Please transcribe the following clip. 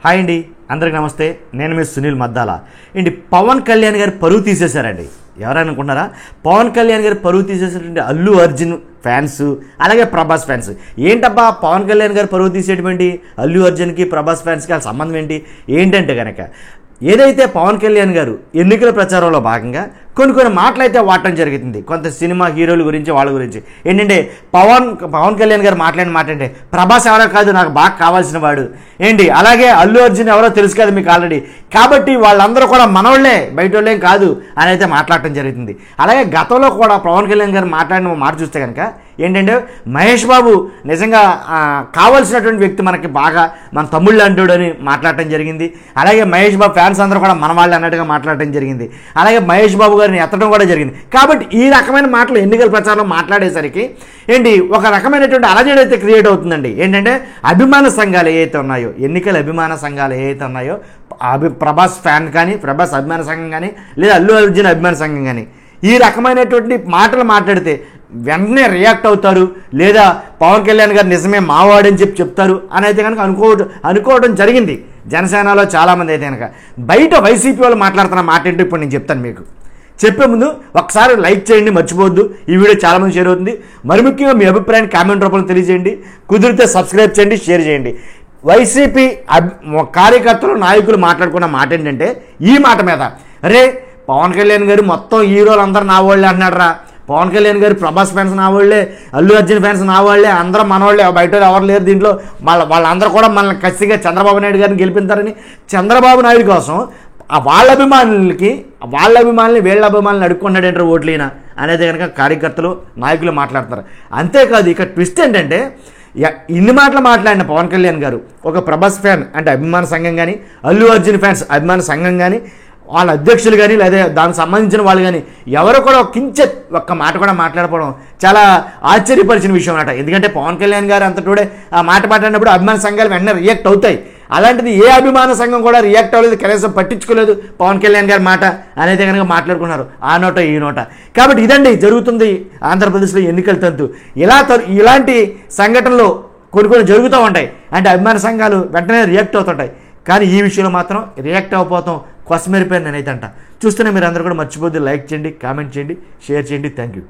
Hi అండి, అందరికి నమస్తే. నేను మీ సునీల్ మద్దాల. ఏంటి పవన్ కళ్యాణ్ గారు పరువు తీసేశారండి. ఎవరైనా అనుకున్నారా? పవన్ కళ్యాణ్ గారు పరువు తీసేసినటువంటి అల్లు అర్జున్ ఫ్యాన్స్, అలాగే ప్రభాస్ ఫ్యాన్స్. ఏంటబ్బా పవన్ కళ్యాణ్ గారు పరువు తీసేటువంటి అల్లు అర్జున్కి ప్రభాస్ ఫ్యాన్స్కి వాళ్ళ సంబంధం ఏంటంటే కనుక ఏదైతే పవన్ కళ్యాణ్ గారు ఎన్నికల ప్రచారంలో భాగంగా కొన్ని మాటలు అయితే వాడటం జరుగుతుంది. కొంత సినిమా హీరోల గురించి, వాళ్ళ గురించి. ఏంటంటే పవన్ కళ్యాణ్ గారు మాట్లాడిన మాట అంటే ప్రభాస్ ఎవరో కాదు, నాకు బాగా కావాల్సిన వాడు ఏంటి, అలాగే అల్లు అర్జున్ ఎవరో తెలుసు కదా మీకు ఆల్రెడీ, కాబట్టి వాళ్ళందరూ కూడా మనోళ్లే, బయట వాళ్ళేం కాదు అని అయితే మాట్లాడటం జరుగుతుంది. అలాగే గతంలో కూడా పవన్ కళ్యాణ్ గారు మాట్లాడిన మాట చూస్తే కనుక ఏంటంటే మహేష్ బాబు నిజంగా కావాల్సినటువంటి వ్యక్తి, మనకి బాగా మన తమ్ముళ్ళు అంటాడు అని మాట్లాడటం జరిగింది. అలాగే మహేష్ బాబు ఫ్యాన్స్ అందరూ కూడా మన వాళ్ళు అన్నట్టుగా మాట్లాడటం జరిగింది. అలాగే మహేష్ బాబు గారిని ఎత్తడం కూడా జరిగింది. కాబట్టి ఈ రకమైన మాటలు ఎన్నికల ప్రచారంలో మాట్లాడేసరికి ఏంటి ఒక రకమైనటువంటి అలజడి అయితే క్రియేట్ అవుతుందండి. ఏంటంటే అభిమాన సంఘాలు ఏవైతే ఉన్నాయో, ఎన్నికల అభిమాన సంఘాలు ఏవైతే ఉన్నాయో, ప్రభాస్ ఫ్యాన్ కానీ, ప్రభాస్ అభిమాన సంఘం కానీ, లేదా అల్లు అర్జున్ అభిమాన సంఘం కానీ ఈ రకమైనటువంటి మాటలు మాట్లాడితే వెంటనే రియాక్ట్ అవుతారు, లేదా పవన్ కళ్యాణ్ గారు నిజమే మావాడని చెప్తారు అని అయితే కనుక అనుకోవడం జరిగింది జనసేనలో చాలామంది. అయితే కనుక బయట వైసీపీ వాళ్ళు మాట్లాడుతున్న మాట ఏంటో ఇప్పుడు నేను చెప్తాను మీకు. చెప్పే ముందు ఒకసారి లైక్ చేయండి, మర్చిపోవద్దు. ఈ వీడియో చాలామంది షేర్ అవుతుంది. మరి ముఖ్యంగా మీ అభిప్రాయాన్ని కామెంట్ రూపంలో తెలియజేయండి. కుదిరితే సబ్స్క్రైబ్ చేయండి, షేర్ చేయండి. వైసీపీ కార్యకర్తలు, నాయకులు మాట్లాడుకున్న మాట ఏంటంటే ఈ మాట మీద, అరే పవన్ కళ్యాణ్ గారు మొత్తం హీరోలు అందరూ నా వాళ్ళే అంటున్నాడు రా, పవన్ కళ్యాణ్ గారు ప్రభాస్ ఫ్యాన్స్ నా వాళ్ళే, అల్లు అర్జున్ ఫ్యాన్స్ నా వాళ్ళే, అందరూ మనవాళ్ళే, బయట ఎవరు లేరు దీంట్లో, వాళ్ళందరూ కూడా మనల్ని ఖచ్చితంగా చంద్రబాబు నాయుడు గారిని గెలిపిస్తారని చంద్రబాబు నాయుడు కోసం వాళ్ళ అభిమానుల్ని వీళ్ళ అభిమానులు అడుక్కున్నాడంటారు ఓట్లైనా అనేది కనుక కార్యకర్తలు, నాయకులు మాట్లాడుతున్నారు. అంతేకాదు ఇక ట్విస్ట్ ఏంటంటే ఇన్ని మాటలు మాట్లాడిన పవన్ కళ్యాణ్ గారు ఒక ప్రభాస్ ఫ్యాన్ అంటే అభిమాన సంఘం కానీ, అల్లు అర్జున్ ఫ్యాన్స్ అభిమాన సంఘం కానీ, వాళ్ళ అధ్యక్షులు కానీ, లేదా దానికి సంబంధించిన వాళ్ళు కానీ ఎవరు కూడా ఒక్క మాట కూడా మాట్లాడకపోవడం చాలా ఆశ్చర్యపరిచిన విషయం అన్నమాట. ఎందుకంటే పవన్ కళ్యాణ్ గారు అంతటోడే ఆ మాట మాట్లాడినప్పుడు అభిమాన సంఘాలు వెంటనే రియాక్ట్ అవుతాయి. అలాంటిది ఏ అభిమాన సంఘం కూడా రియాక్ట్ అవ్వలేదు, కనీసం పట్టించుకోలేదు పవన్ కళ్యాణ్ గారి మాట అనేది కనుక మాట్లాడుకున్నారు ఆ నోట ఈ నోట. కాబట్టి ఇదండి జరుగుతుంది ఆంధ్రప్రదేశ్లో ఎన్నికల తంతు. ఇలాంటి సంఘటనలు కొన్ని జరుగుతూ ఉంటాయి. అంటే అభిమాన సంఘాలు వెంటనే రియాక్ట్ అవుతుంటాయి. కానీ ఈ విషయంలో మాత్రం రియాక్ట్ అవ్వకపోతాం కొసమెరిపోయింది నేనైతే అంట. చూస్తూనే మీరు అందరూ కూడా మర్చిపోద్దు, లైక్ చేయండి, కామెంట్ చేయండి, షేర్ చేయండి. Thank you.